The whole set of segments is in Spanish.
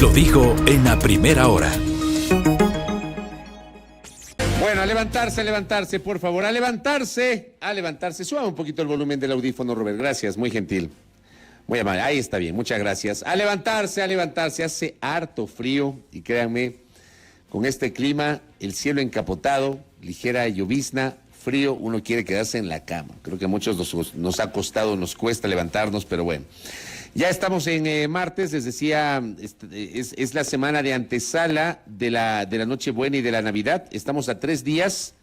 Lo dijo en la primera hora. Bueno, a levantarse, por favor, a levantarse. Suba un poquito el volumen del audífono, Robert. Gracias, muy gentil. Muy amable, ahí está bien, muchas gracias. A levantarse. Hace harto frío y créanme, con este clima, el cielo encapotado, ligera llovizna, frío, uno quiere quedarse en la cama. Creo que a muchos nos ha costado, nos cuesta levantarnos, pero bueno. Ya estamos en martes, les decía, es la semana de antesala de la Nochebuena y de la Navidad. Estamos a 3 días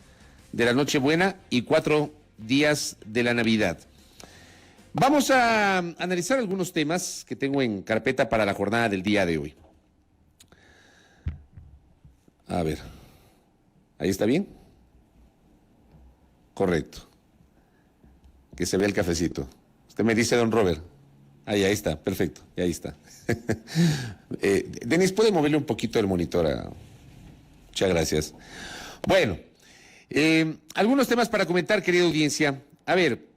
de la Nochebuena y 4 días de la Navidad. Vamos a analizar algunos temas que tengo en carpeta para la jornada del día de hoy. A ver, ¿ahí está bien? Correcto. Que se vea el cafecito. Usted me dice, don Robert. Ahí está, perfecto, ahí está. Denis, ¿puede moverle un poquito el monitor? Muchas gracias. Bueno, algunos temas para comentar, querida audiencia. A ver,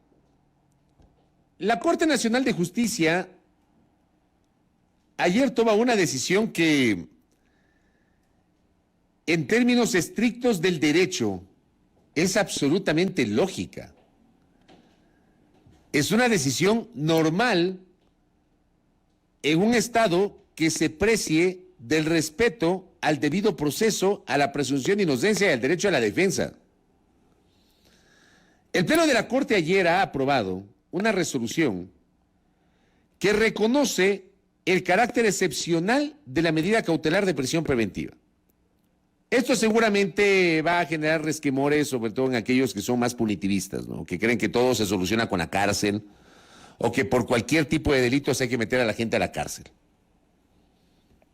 la Corte Nacional de Justicia ayer toma una decisión que, en términos estrictos del derecho, es absolutamente lógica. Es una decisión normal en un Estado que se precie del respeto al debido proceso, a la presunción de inocencia y al derecho a la defensa. El Pleno de la Corte ayer ha aprobado una resolución que reconoce el carácter excepcional de la medida cautelar de prisión preventiva. Esto seguramente va a generar resquemores, sobre todo en aquellos que son más punitivistas, ¿no? Que creen que todo se soluciona con la cárcel, o que por cualquier tipo de delitos hay que meter a la gente a la cárcel,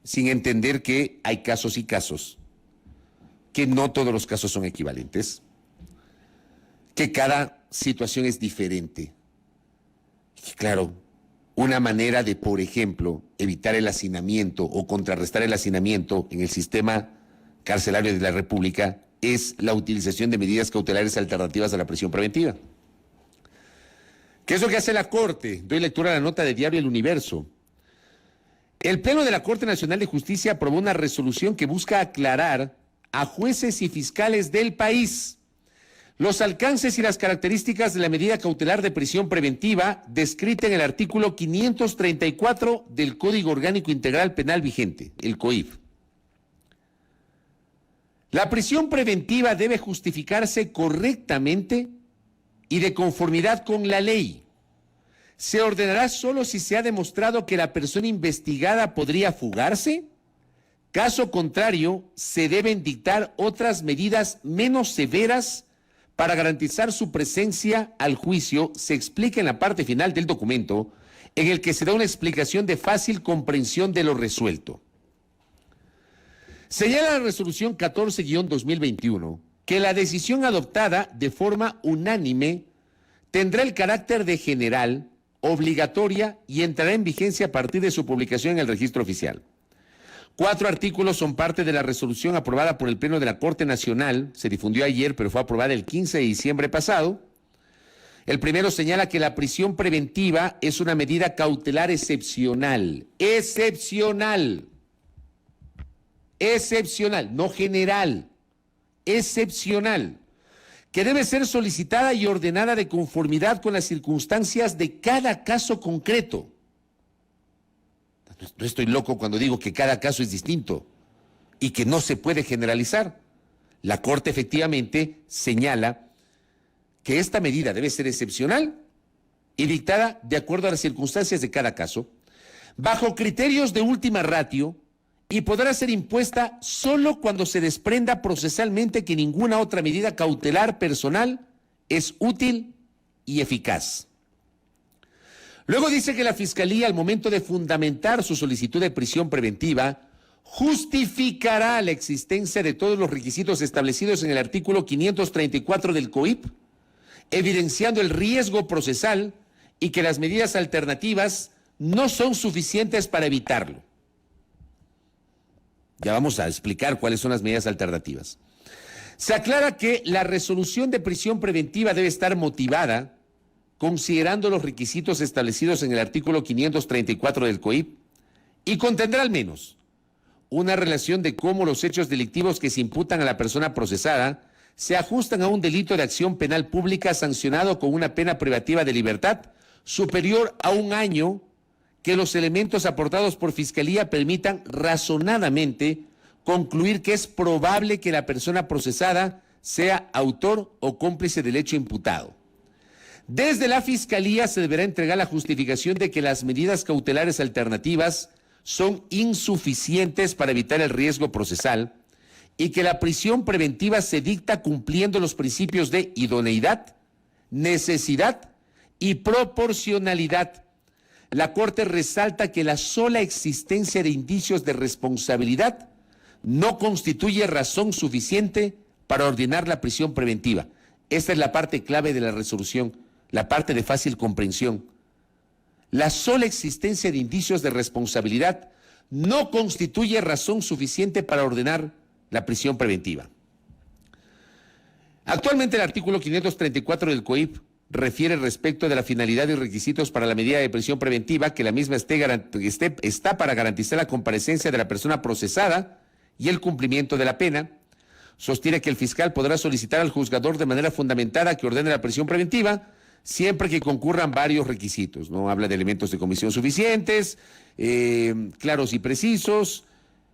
sin entender que hay casos y casos, que no todos los casos son equivalentes, que cada situación es diferente. Y claro, una manera de, por ejemplo, evitar el hacinamiento o contrarrestar el hacinamiento en el sistema carcelario de la República es la utilización de medidas cautelares alternativas a la prisión preventiva. ¿Qué es lo que hace la Corte? Doy lectura a la nota de diario El Universo. El Pleno de la Corte Nacional de Justicia aprobó una resolución que busca aclarar a jueces y fiscales del país los alcances y las características de la medida cautelar de prisión preventiva descrita en el artículo 534 del Código Orgánico Integral Penal vigente, el COIP. La prisión preventiva debe justificarse correctamente y de conformidad con la ley. Se ordenará solo si se ha demostrado que la persona investigada podría fugarse. Caso contrario, se deben dictar otras medidas menos severas para garantizar su presencia al juicio, se explica en la parte final del documento, en el que se da una explicación de fácil comprensión de lo resuelto. Señala la resolución 14-2021 que la decisión adoptada de forma unánime tendrá el carácter de general, obligatoria y entrará en vigencia a partir de su publicación en el registro oficial. 4 artículos son parte de la resolución aprobada por el Pleno de la Corte Nacional, se difundió ayer, pero fue aprobada el 15 de diciembre pasado. El primero señala que la prisión preventiva es una medida cautelar excepcional, no general, excepcional, que debe ser solicitada y ordenada de conformidad con las circunstancias de cada caso concreto. No estoy loco cuando digo que cada caso es distinto y que no se puede generalizar. La Corte efectivamente señala que esta medida debe ser excepcional y dictada de acuerdo a las circunstancias de cada caso, bajo criterios de última ratio, y podrá ser impuesta solo cuando se desprenda procesalmente que ninguna otra medida cautelar personal es útil y eficaz. Luego dice que la Fiscalía, al momento de fundamentar su solicitud de prisión preventiva, justificará la existencia de todos los requisitos establecidos en el artículo 534 del COIP, evidenciando el riesgo procesal y que las medidas alternativas no son suficientes para evitarlo. Ya vamos a explicar cuáles son las medidas alternativas. Se aclara que la resolución de prisión preventiva debe estar motivada considerando los requisitos establecidos en el artículo 534 del COIP y contendrá al menos una relación de cómo los hechos delictivos que se imputan a la persona procesada se ajustan a un delito de acción penal pública sancionado con una pena privativa de libertad superior a 1 año, que los elementos aportados por Fiscalía permitan razonadamente concluir que es probable que la persona procesada sea autor o cómplice del hecho imputado. Desde la Fiscalía se deberá entregar la justificación de que las medidas cautelares alternativas son insuficientes para evitar el riesgo procesal y que la prisión preventiva se dicta cumpliendo los principios de idoneidad, necesidad y proporcionalidad. La Corte resalta que la sola existencia de indicios de responsabilidad no constituye razón suficiente para ordenar la prisión preventiva. Esta es la parte clave de la resolución, la parte de fácil comprensión. La sola existencia de indicios de responsabilidad no constituye razón suficiente para ordenar la prisión preventiva. Actualmente el artículo 534 del COIP refiere respecto de la finalidad y requisitos para la medida de prisión preventiva, que la misma está para garantizar la comparecencia de la persona procesada y el cumplimiento de la pena. Sostiene que el fiscal podrá solicitar al juzgador de manera fundamentada que ordene la prisión preventiva siempre que concurran varios requisitos. No habla de elementos de comisión suficientes, claros y precisos,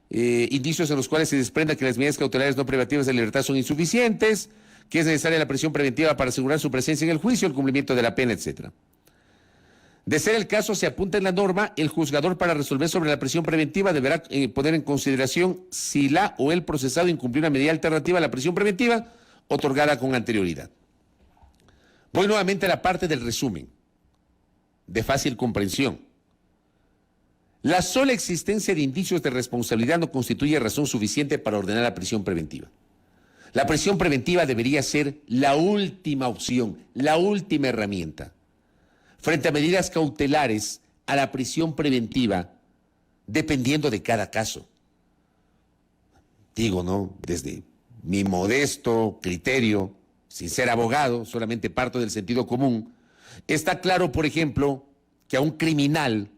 indicios en los cuales se desprenda que las medidas cautelares no privativas de libertad son insuficientes, que es necesaria la prisión preventiva para asegurar su presencia en el juicio, el cumplimiento de la pena, etc. De ser el caso, se apunta en la norma, el juzgador para resolver sobre la prisión preventiva deberá poner en consideración si la o el procesado incumplió una medida alternativa a la prisión preventiva otorgada con anterioridad. Voy nuevamente a la parte del resumen, de fácil comprensión. La sola existencia de indicios de responsabilidad no constituye razón suficiente para ordenar la prisión preventiva. La prisión preventiva debería ser la última opción, la última herramienta. Frente a medidas cautelares, a la prisión preventiva, dependiendo de cada caso. Digo, ¿no? Desde mi modesto criterio, sin ser abogado, solamente parto del sentido común, está claro, por ejemplo, que a un criminal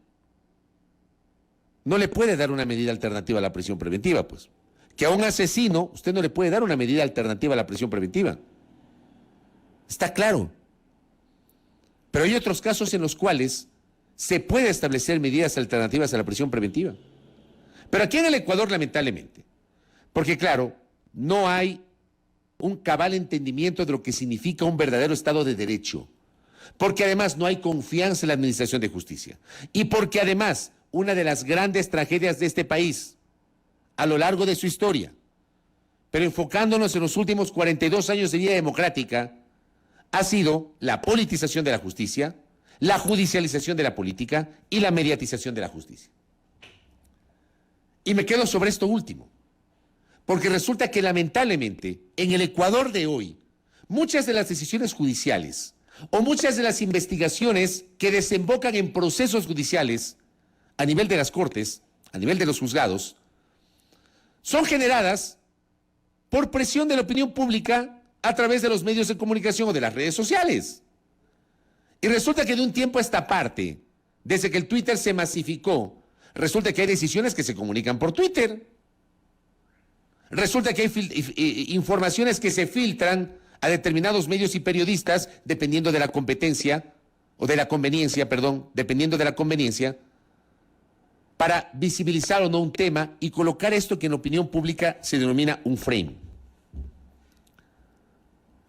no le puede dar una medida alternativa a la prisión preventiva, pues. Que a un asesino usted no le puede dar una medida alternativa a la prisión preventiva. Está claro. Pero hay otros casos en los cuales se puede establecer medidas alternativas a la prisión preventiva. Pero aquí en el Ecuador, lamentablemente, porque claro, no hay un cabal entendimiento de lo que significa un verdadero Estado de Derecho, porque además no hay confianza en la administración de justicia, y porque además una de las grandes tragedias de este país a lo largo de su historia, pero enfocándonos en los últimos 42 años de vida democrática, ha sido la politización de la justicia, la judicialización de la política y la mediatización de la justicia. Y me quedo sobre esto último, porque resulta que lamentablemente en el Ecuador de hoy, muchas de las decisiones judiciales o muchas de las investigaciones que desembocan en procesos judiciales a nivel de las cortes, a nivel de los juzgados, son generadas por presión de la opinión pública a través de los medios de comunicación o de las redes sociales. Y resulta que de un tiempo a esta parte, desde que el Twitter se masificó, resulta que hay decisiones que se comunican por Twitter. Resulta que hay informaciones que se filtran a determinados medios y periodistas dependiendo de la competencia, o de la conveniencia, perdón, dependiendo de la conveniencia, para visibilizar o no un tema y colocar esto que en la opinión pública se denomina un frame.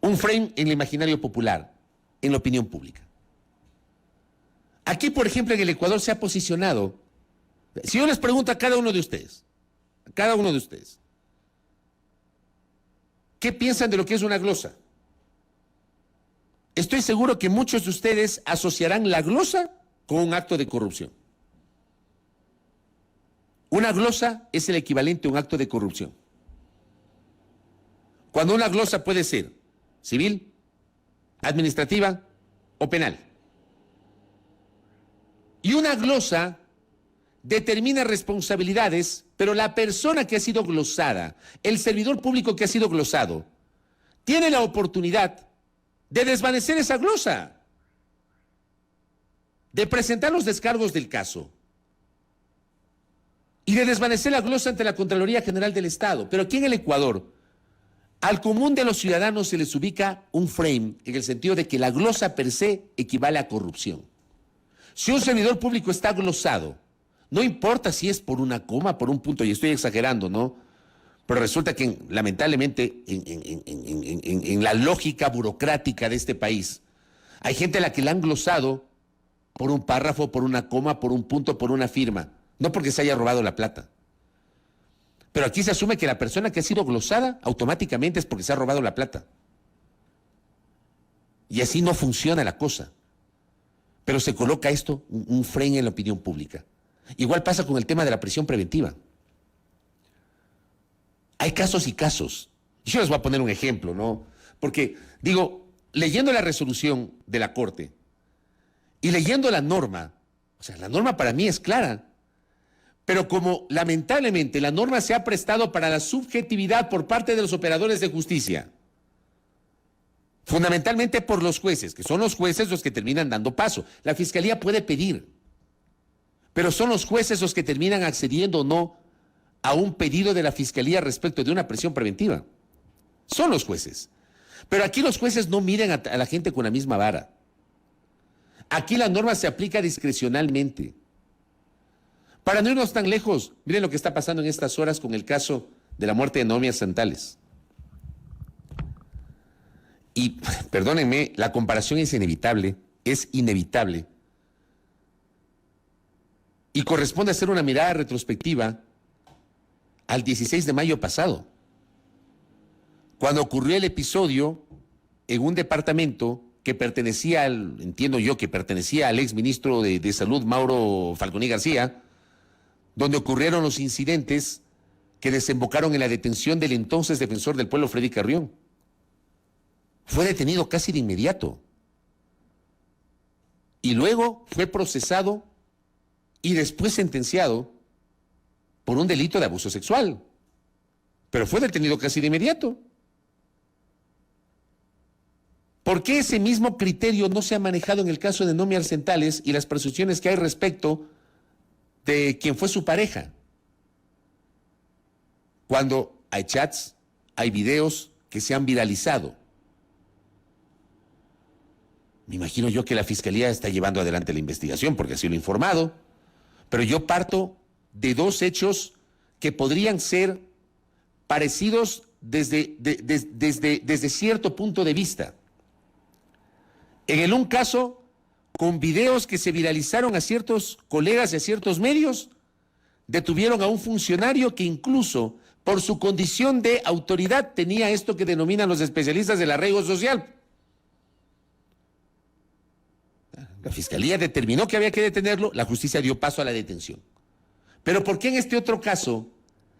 Un frame en el imaginario popular, en la opinión pública. Aquí, por ejemplo, en el Ecuador se ha posicionado, si yo les pregunto a cada uno de ustedes, ¿qué piensan de lo que es una glosa? Estoy seguro que muchos de ustedes asociarán la glosa con un acto de corrupción. Una glosa es el equivalente a un acto de corrupción. Cuando una glosa puede ser civil, administrativa o penal. Y una glosa determina responsabilidades, pero la persona que ha sido glosada, el servidor público que ha sido glosado, tiene la oportunidad de desvanecer esa glosa, de presentar los descargos del caso y de desvanecer la glosa ante la Contraloría General del Estado. Pero aquí en el Ecuador, al común de los ciudadanos se les ubica un frame en el sentido de que la glosa per se equivale a corrupción. Si un servidor público está glosado, no importa si es por una coma, por un punto, y estoy exagerando, ¿no? Pero resulta que, lamentablemente, en la lógica burocrática de este país, hay gente a la que le han glosado por un párrafo, por una coma, por un punto, por una firma, no porque se haya robado la plata. Pero aquí se asume que la persona que ha sido glosada automáticamente es porque se ha robado la plata. Y así no funciona la cosa. Pero se coloca esto, un freno en la opinión pública. Igual pasa con el tema de la prisión preventiva. Hay casos y casos. Yo les voy a poner un ejemplo, ¿no? Porque, digo, leyendo la resolución de la Corte y leyendo la norma, o sea, la norma para mí es clara, pero como lamentablemente la norma se ha prestado para la subjetividad por parte de los operadores de justicia, fundamentalmente por los jueces, que son los jueces los que terminan dando paso. La Fiscalía puede pedir, pero son los jueces los que terminan accediendo o no a un pedido de la Fiscalía respecto de una prisión preventiva. Son los jueces. Pero aquí los jueces no miran a la gente con la misma vara. Aquí la norma se aplica discrecionalmente. Para no irnos tan lejos, miren lo que está pasando en estas horas con el caso de la muerte de Naomi Santales. Y, perdónenme, la comparación es inevitable, y corresponde hacer una mirada retrospectiva al 16 de mayo pasado, cuando ocurrió el episodio en un departamento que pertenecía entiendo yo que pertenecía al exministro de Salud, Mauro Falconi García, donde ocurrieron los incidentes que desembocaron en la detención del entonces defensor del pueblo, Freddy Carrión. Fue detenido casi de inmediato. Y luego fue procesado y después sentenciado por un delito de abuso sexual. Pero fue detenido casi de inmediato. ¿Por qué ese mismo criterio no se ha manejado en el caso de Naomi Arsentales y las presunciones que hay respecto de quien fue su pareja? Cuando hay chats, hay videos que se han viralizado. Me imagino yo que la Fiscalía está llevando adelante la investigación porque así lo he informado, pero yo parto de dos hechos que podrían ser parecidos desde cierto punto de vista. En el un caso, con videos que se viralizaron a ciertos colegas y a ciertos medios, detuvieron a un funcionario que incluso por su condición de autoridad tenía esto que denominan los especialistas del arraigo social. La Fiscalía determinó que había que detenerlo, la justicia dio paso a la detención. Pero ¿por qué en este otro caso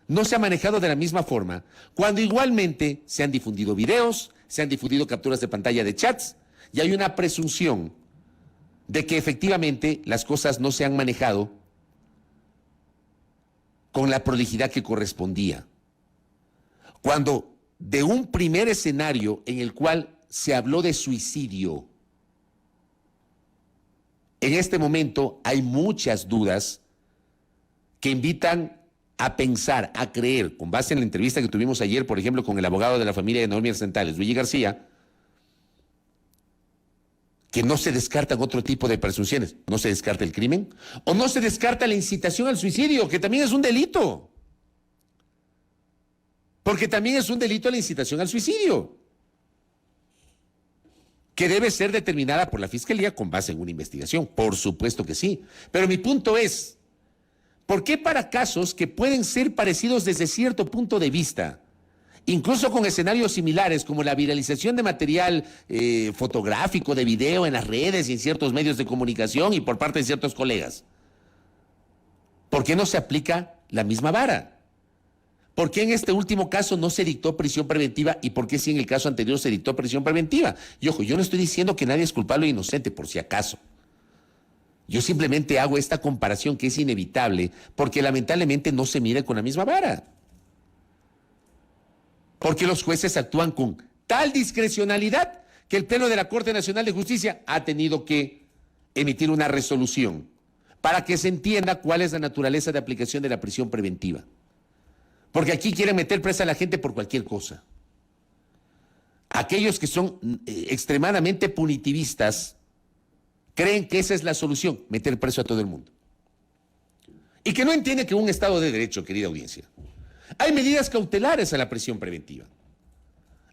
no se ha manejado de la misma forma, cuando igualmente se han difundido videos, se han difundido capturas de pantalla de chats, y hay una presunción de que efectivamente las cosas no se han manejado con la prolijidad que correspondía? Cuando de un primer escenario en el cual se habló de suicidio, en este momento hay muchas dudas que invitan a pensar, a creer, con base en la entrevista que tuvimos ayer, por ejemplo, con el abogado de la familia de Naomi Arsentales, Luigi García, que no se descartan otro tipo de presunciones. No se descarta el crimen o no se descarta la incitación al suicidio, que también es un delito. Porque también es un delito la incitación al suicidio, que debe ser determinada por la Fiscalía con base en una investigación. Por supuesto que sí. Pero mi punto es, ¿por qué para casos que pueden ser parecidos desde cierto punto de vista, incluso con escenarios similares como la viralización de material fotográfico, de video en las redes y en ciertos medios de comunicación y por parte de ciertos colegas, ¿por qué no se aplica la misma vara? ¿Por qué en este último caso no se dictó prisión preventiva y por qué sí en el caso anterior se dictó prisión preventiva? Y ojo, yo no estoy diciendo que nadie es culpable o inocente, por si acaso. Yo simplemente hago esta comparación que es inevitable porque lamentablemente no se mide con la misma vara. Porque los jueces actúan con tal discrecionalidad que el Pleno de la Corte Nacional de Justicia ha tenido que emitir una resolución para que se entienda cuál es la naturaleza de aplicación de la prisión preventiva. Porque aquí quieren meter presa a la gente por cualquier cosa. Aquellos que son extremadamente punitivistas creen que esa es la solución, meter preso a todo el mundo. Y que no entiende que un Estado de Derecho, querida audiencia, hay medidas cautelares a la prisión preventiva.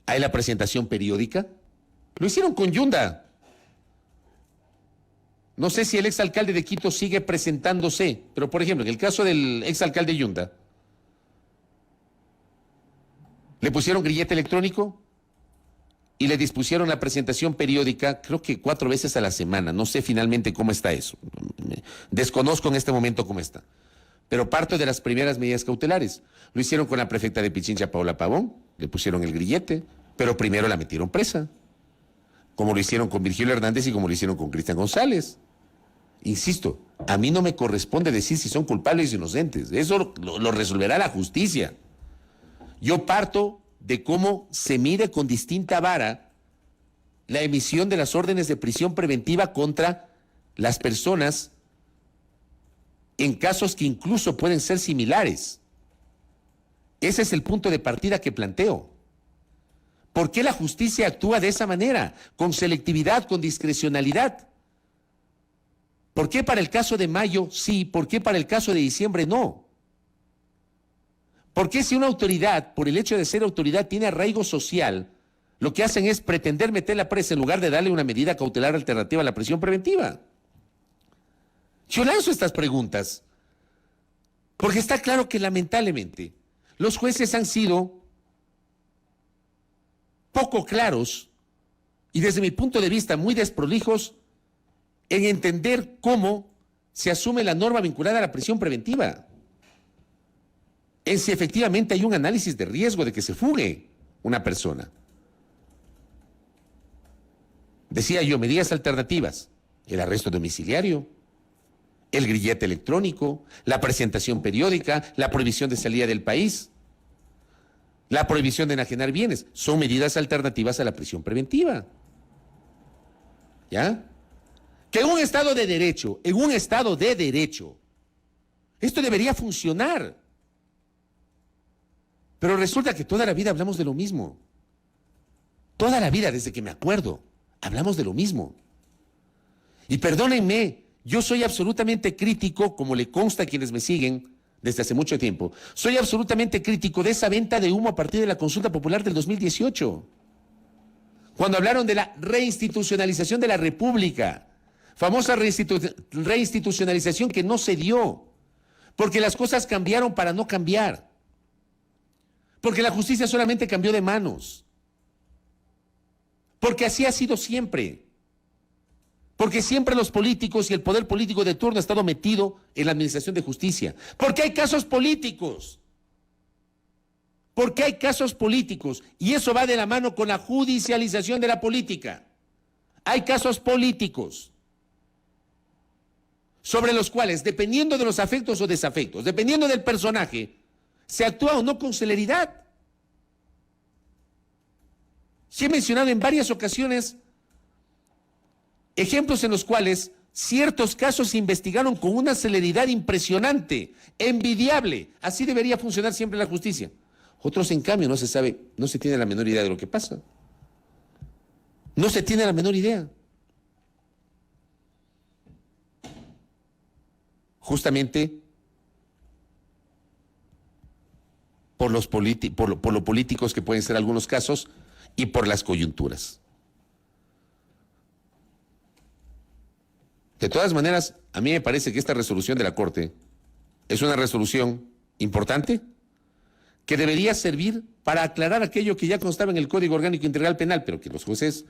Hay la presentación periódica. Lo hicieron con Yunda. No sé si el exalcalde de Quito sigue presentándose, pero por ejemplo, en el caso del exalcalde Yunda, le pusieron grillete electrónico y le dispusieron la presentación periódica, creo que 4 veces a la semana. No sé finalmente cómo está eso. Desconozco en este momento cómo está. Pero parto de las primeras medidas cautelares. Lo hicieron con la prefecta de Pichincha, Paola Pavón, le pusieron el grillete, pero primero la metieron presa. Como lo hicieron con Virgilio Hernández y como lo hicieron con Cristian González. Insisto, a mí no me corresponde decir si son culpables o inocentes. Eso lo resolverá la justicia. Yo parto de cómo se mide con distinta vara la emisión de las órdenes de prisión preventiva contra las personas en casos que incluso pueden ser similares. Ese es el punto de partida que planteo. ¿Por qué la justicia actúa de esa manera? Con selectividad, con discrecionalidad. ¿Por qué para el caso de mayo sí? ¿Por qué para el caso de diciembre no? ¿Por qué si una autoridad, por el hecho de ser autoridad, tiene arraigo social, lo que hacen es pretender meterla presa en lugar de darle una medida cautelar alternativa a la prisión preventiva? Yo lanzo estas preguntas porque está claro que lamentablemente los jueces han sido poco claros y desde mi punto de vista muy desprolijos en entender cómo se asume la norma vinculada a la prisión preventiva. En si efectivamente hay un análisis de riesgo de que se fugue una persona. Decía yo, medidas alternativas, el arresto domiciliario, el grillete electrónico, la presentación periódica, la prohibición de salida del país, la prohibición de enajenar bienes, son medidas alternativas a la prisión preventiva. ¿Ya? Que en un Estado de Derecho, esto debería funcionar. Pero resulta que toda la vida hablamos de lo mismo. Toda la vida, desde que me acuerdo, hablamos de lo mismo. Y perdónenme, yo soy absolutamente crítico, como le consta a quienes me siguen desde hace mucho tiempo, soy absolutamente crítico de esa venta de humo a partir de la consulta popular del 2018. Cuando hablaron de la reinstitucionalización de la República, famosa reinstitucionalización que no se dio, porque las cosas cambiaron para no cambiar. Porque la justicia solamente cambió de manos. Porque así ha sido siempre. Porque siempre los políticos y el poder político de turno ha estado metido en la administración de justicia. Porque hay casos políticos. Porque hay casos políticos. Y eso va de la mano con la judicialización de la política. Hay casos políticos sobre los cuales, dependiendo de los afectos o desafectos, dependiendo del personaje, se actúa o no con celeridad. Sí he mencionado en varias ocasiones ejemplos en los cuales ciertos casos se investigaron con una celeridad impresionante, envidiable. Así debería funcionar siempre la justicia. Otros, en cambio, no se sabe, no se tiene la menor idea de lo que pasa. No se tiene la menor idea. Justamente por lo políticos que pueden ser algunos casos y por las coyunturas. De todas maneras, a mí me parece que esta resolución de la Corte es una resolución importante que debería servir para aclarar aquello que ya constaba en el Código Orgánico Integral Penal, pero que los jueces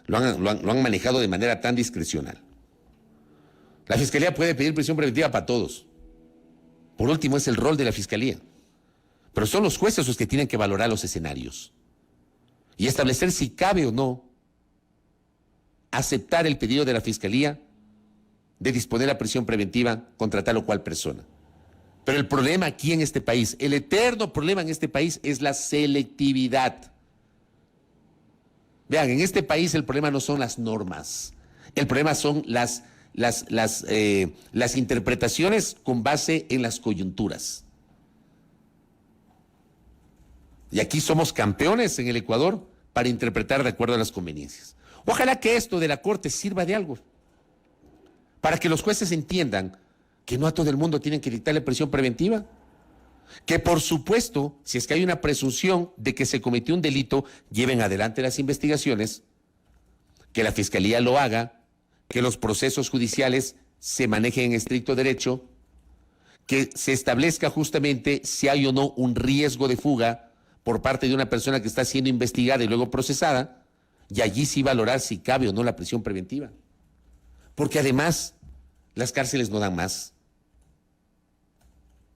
lo han manejado de manera tan discrecional. La Fiscalía puede pedir prisión preventiva para todos. Por último, es el rol de la Fiscalía. Pero son los jueces los que tienen que valorar los escenarios y establecer si cabe o no aceptar el pedido de la Fiscalía de disponer la prisión preventiva contra tal o cual persona. Pero el problema aquí en este país, el eterno problema en este país es la selectividad. Vean, en este país el problema no son las normas, el problema son las las interpretaciones con base en las coyunturas. Y aquí somos campeones en el Ecuador para interpretar de acuerdo a las conveniencias. Ojalá que esto de la Corte sirva de algo, para que los jueces entiendan que no a todo el mundo tienen que dictarle prisión preventiva. Que por supuesto, si es que hay una presunción de que se cometió un delito, lleven adelante las investigaciones, que la Fiscalía lo haga, que los procesos judiciales se manejen en estricto derecho, que se establezca justamente si hay o no un riesgo de fuga por parte de una persona que está siendo investigada y luego procesada, y allí sí valorar si cabe o no la prisión preventiva. Porque además, las cárceles no dan más.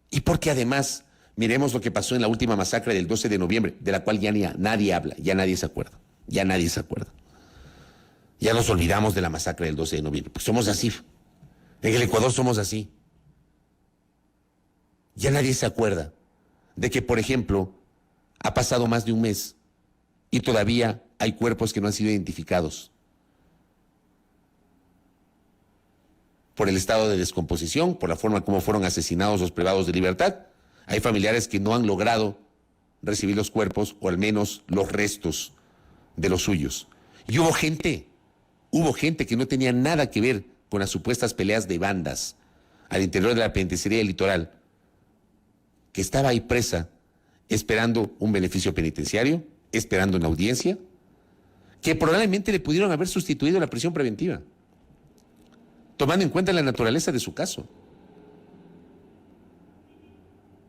Y porque además, miremos lo que pasó en la última masacre del 12 de noviembre, de la cual ya nadie habla, ya nadie se acuerda, ya nadie se acuerda. Ya nos olvidamos de la masacre del 12 de noviembre, pues somos así. En el Ecuador somos así. Ya nadie se acuerda de que, por ejemplo, ha pasado más de un mes y todavía hay cuerpos que no han sido identificados por el estado de descomposición, por la forma como fueron asesinados los privados de libertad. Hay familiares que no han logrado recibir los cuerpos o al menos los restos de los suyos. Y hubo gente que no tenía nada que ver con las supuestas peleas de bandas al interior de la penitenciaría del Litoral, que estaba ahí presa esperando un beneficio penitenciario, esperando una audiencia, que probablemente le pudieron haber sustituido la prisión preventiva, tomando en cuenta la naturaleza de su caso.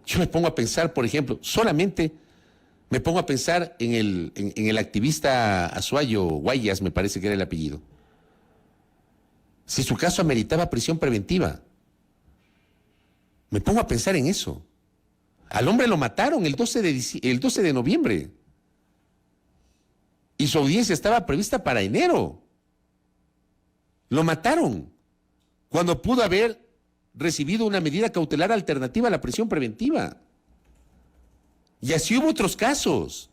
Yo me pongo a pensar, por ejemplo, solamente me pongo a pensar en el activista Azuayo Guayas, me parece que era el apellido. Si su caso ameritaba prisión preventiva. Me pongo a pensar en eso. Al hombre lo mataron el 12 de noviembre. Y su audiencia estaba prevista para enero. Lo mataron cuando pudo haber recibido una medida cautelar alternativa a la prisión preventiva. Y así hubo otros casos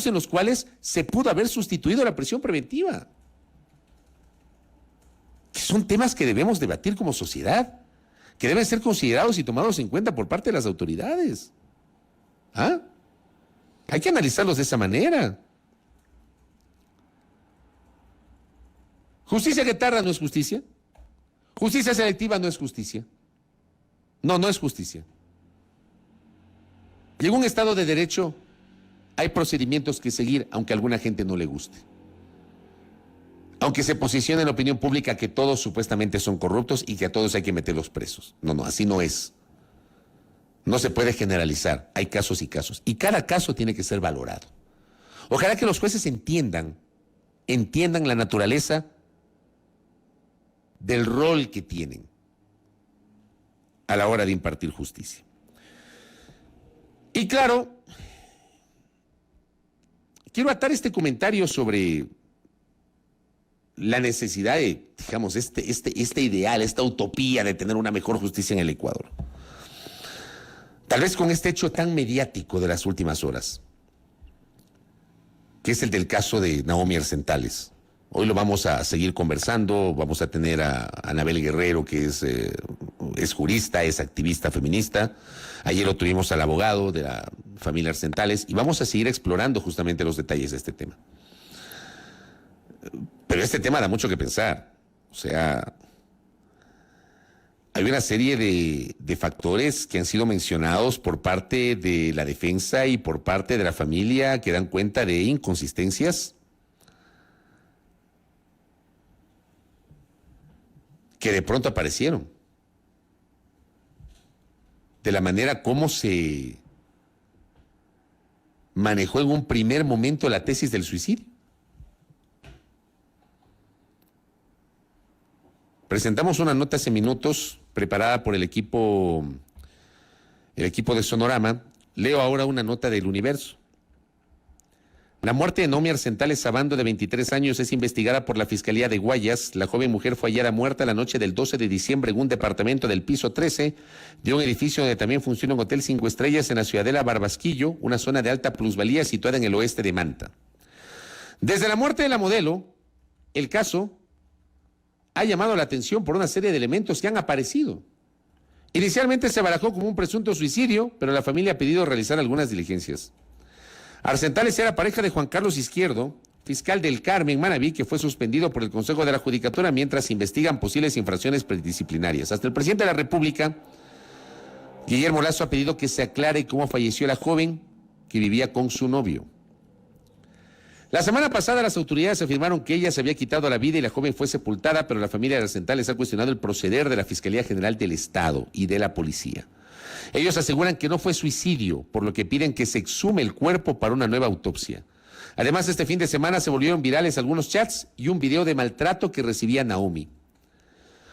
en los cuales se pudo haber sustituido la prisión preventiva. Que son temas que debemos debatir como sociedad, que deben ser considerados y tomados en cuenta por parte de las autoridades. ¿Ah? Hay que analizarlos de esa manera. Justicia que tarda no es justicia. Justicia selectiva no es justicia. No, no es justicia. Y en un Estado de Derecho hay procedimientos que seguir, aunque a alguna gente no le guste. Aunque se posicione en la opinión pública que todos supuestamente son corruptos y que a todos hay que meterlos presos. No, no, así no es. No se puede generalizar. Hay casos y casos. Y cada caso tiene que ser valorado. Ojalá que los jueces entiendan la naturaleza del rol que tienen a la hora de impartir justicia. Y claro, quiero atar este comentario sobre la necesidad de, digamos, este ideal, esta utopía de tener una mejor justicia en el Ecuador. Tal vez con este hecho tan mediático de las últimas horas, que es el del caso de Naomi Arzentales. Hoy lo vamos a seguir conversando, vamos a tener a Anabel Guerrero, que es jurista, es activista feminista. Ayer lo tuvimos al abogado de la familia Arzentales y vamos a seguir explorando justamente los detalles de este tema. Pero este tema da mucho que pensar. O sea, hay una serie de factores que han sido mencionados por parte de la defensa y por parte de la familia que dan cuenta de inconsistencias que de pronto aparecieron, de la manera como se manejó en un primer momento la tesis del suicidio. Presentamos una nota hace minutos preparada por el equipo de Sonorama. Leo ahora una nota del Universo. La muerte de Naomi Arzentales Sabando, de 23 años, es investigada por la Fiscalía de Guayas. La joven mujer fue hallada muerta la noche del 12 de diciembre en un departamento del piso 13 de un edificio donde también funciona un hotel 5 estrellas en la ciudadela Barbasquillo, una zona de alta plusvalía situada en el oeste de Manta. Desde la muerte de la modelo, el caso ha llamado la atención por una serie de elementos que han aparecido. Inicialmente se barajó como un presunto suicidio, pero la familia ha pedido realizar algunas diligencias. Arsentales era pareja de Juan Carlos Izquierdo, fiscal del Carmen, Manabí, que fue suspendido por el Consejo de la Judicatura mientras investigan posibles infracciones predisciplinarias. Hasta el presidente de la República, Guillermo Lasso, ha pedido que se aclare cómo falleció la joven que vivía con su novio. La semana pasada las autoridades afirmaron que ella se había quitado la vida y la joven fue sepultada, pero la familia de Arsentales ha cuestionado el proceder de la Fiscalía General del Estado y de la policía. Ellos aseguran que no fue suicidio, por lo que piden que se exhume el cuerpo para una nueva autopsia. Además, este fin de semana se volvieron virales algunos chats y un video de maltrato que recibía Naomi.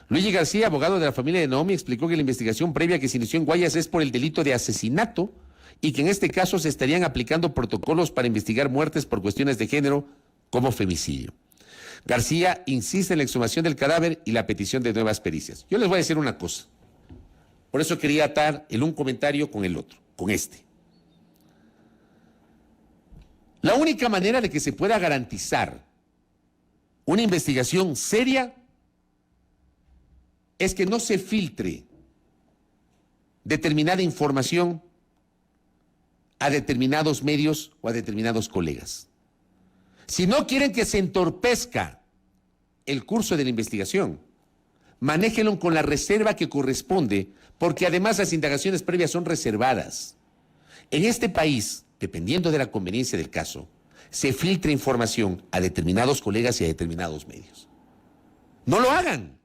Luigi García, abogado de la familia de Naomi, explicó que la investigación previa que se inició en Guayas es por el delito de asesinato y que en este caso se estarían aplicando protocolos para investigar muertes por cuestiones de género como femicidio. García insiste en la exhumación del cadáver y la petición de nuevas pericias. Yo les voy a decir una cosa. Por eso quería atar el un comentario con el otro, con este. La única manera de que se pueda garantizar una investigación seria es que no se filtre determinada información a determinados medios o a determinados colegas. Si no quieren que se entorpezca el curso de la investigación, manéjenlo con la reserva que corresponde, porque además las indagaciones previas son reservadas. En este país, dependiendo de la conveniencia del caso, se filtra información a determinados colegas y a determinados medios. No lo hagan,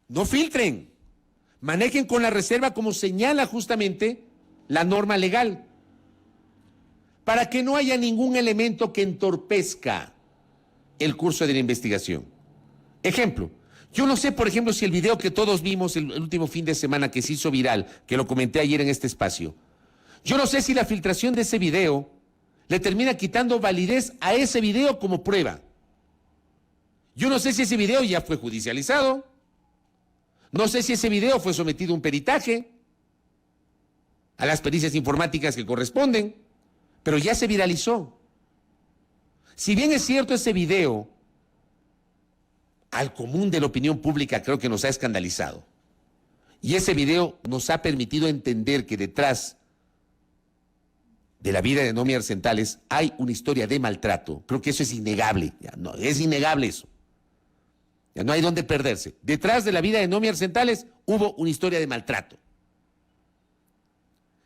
no filtren, manejen con la reserva como señala justamente la norma legal, para que no haya ningún elemento que entorpezca el curso de la investigación. Ejemplo, yo no sé, por ejemplo, si el video que todos vimos el último fin de semana que se hizo viral, que lo comenté ayer en este espacio, yo no sé si la filtración de ese video le termina quitando validez a ese video como prueba. Yo no sé si ese video ya fue judicializado, no sé si ese video fue sometido a un peritaje, a las pericias informáticas que corresponden, pero ya se viralizó. Si bien es cierto, ese video al común de la opinión pública creo que nos ha escandalizado, y ese video nos ha permitido entender que detrás de la vida de Naomi Arsentales hay una historia de maltrato. Creo que eso es innegable, ya no, es innegable eso. Ya no hay dónde perderse. Detrás de la vida de Naomi Arsentales hubo una historia de maltrato.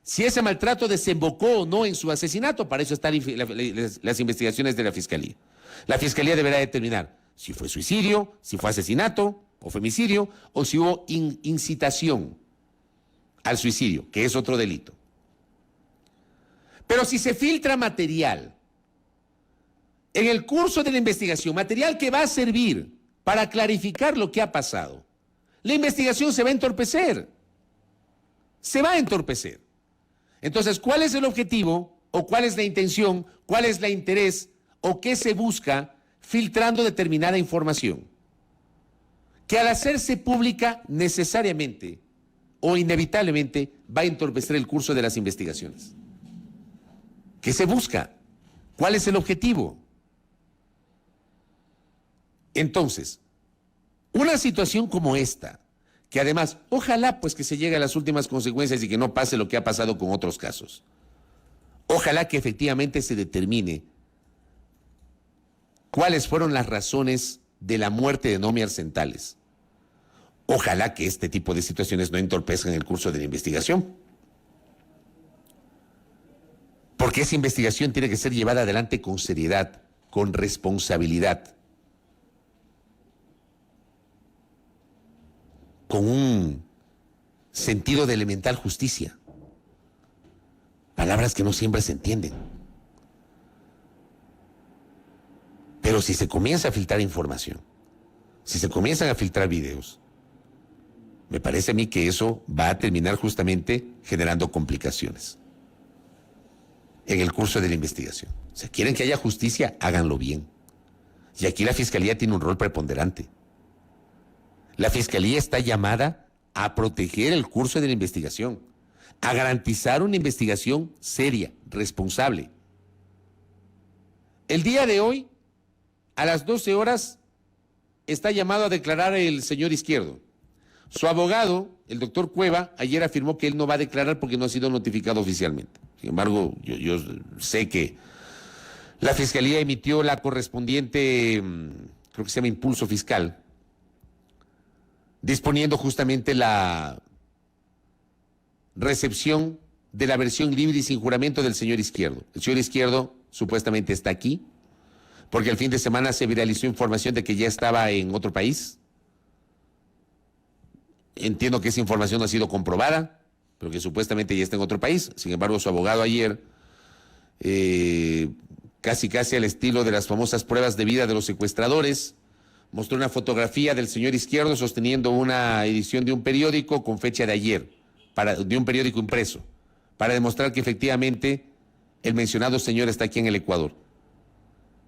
Si ese maltrato desembocó o no en su asesinato, para eso están las investigaciones de la Fiscalía. La Fiscalía deberá determinar si fue suicidio, si fue asesinato o femicidio, o si hubo incitación al suicidio, que es otro delito. Pero si se filtra material en el curso de la investigación, material que va a servir para clarificar lo que ha pasado, la investigación se va a entorpecer. Se va a entorpecer. Entonces, ¿cuál es el objetivo o cuál es la intención, cuál es el interés o qué se busca filtrando determinada información? Que al hacerse pública necesariamente o inevitablemente va a entorpecer el curso de las investigaciones. ¿Qué se busca? ¿Cuál es el objetivo? Entonces, una situación como esta, que además, ojalá pues que se llegue a las últimas consecuencias y que no pase lo que ha pasado con otros casos. Ojalá que efectivamente se determine cuáles fueron las razones de la muerte de Naomi Arsentales. Ojalá que este tipo de situaciones no entorpezcan el curso de la investigación. Porque esa investigación tiene que ser llevada adelante con seriedad, con responsabilidad, con un sentido de elemental justicia. Palabras que no siempre se entienden. Pero si se comienza a filtrar información, si se comienzan a filtrar videos, me parece a mí que eso va a terminar justamente generando complicaciones en el curso de la investigación. O sea, quieren que haya justicia, háganlo bien. Y aquí la Fiscalía tiene un rol preponderante. La Fiscalía está llamada a proteger el curso de la investigación, a garantizar una investigación seria, responsable. El día de hoy, a las 12 horas, está llamado a declarar el señor Izquierdo. Su abogado, el doctor Cueva, ayer afirmó que él no va a declarar porque no ha sido notificado oficialmente. Sin embargo, yo sé que la Fiscalía emitió la correspondiente, creo que se llama impulso fiscal, disponiendo justamente la recepción de la versión libre y sin juramento del señor Izquierdo. El señor Izquierdo supuestamente está aquí, porque el fin de semana se viralizó información de que ya estaba en otro país. Entiendo que esa información no ha sido comprobada, pero que supuestamente ya está en otro país. Sin embargo, su abogado ayer, casi al estilo de las famosas pruebas de vida de los secuestradores, mostró una fotografía del señor Izquierdo sosteniendo una edición de un periódico con fecha de ayer, de un periódico impreso, para demostrar que efectivamente el mencionado señor está aquí en el Ecuador,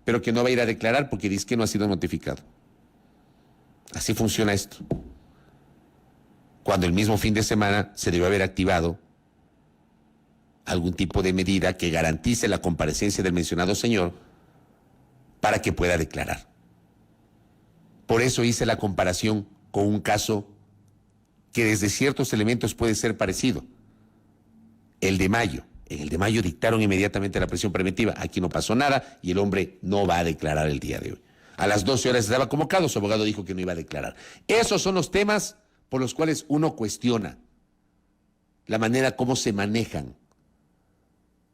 pero que no va a ir a declarar porque dice que no ha sido notificado. Así funciona esto. Cuando el mismo fin de semana se debió haber activado algún tipo de medida que garantice la comparecencia del mencionado señor para que pueda declarar. Por eso hice la comparación con un caso que desde ciertos elementos puede ser parecido. El de mayo. En el de mayo dictaron inmediatamente la prisión preventiva. Aquí no pasó nada y el hombre no va a declarar el día de hoy. A las 12 horas estaba convocado, su abogado dijo que no iba a declarar. Esos son los temas por los cuales uno cuestiona la manera como se manejan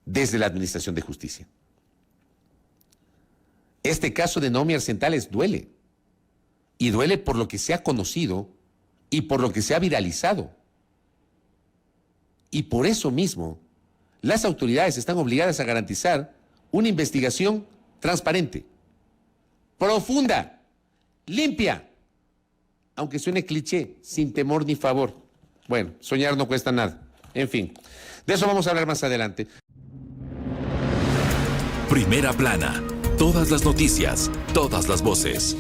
desde la Administración de Justicia. Este caso de Naomi Arsentales duele, y duele por lo que se ha conocido y por lo que se ha viralizado. Y por eso mismo, las autoridades están obligadas a garantizar una investigación transparente, profunda, limpia, aunque suene cliché, sin temor ni favor. Bueno, soñar no cuesta nada. En fin, de eso vamos a hablar más adelante. Primera Plana. Todas las noticias, todas las voces.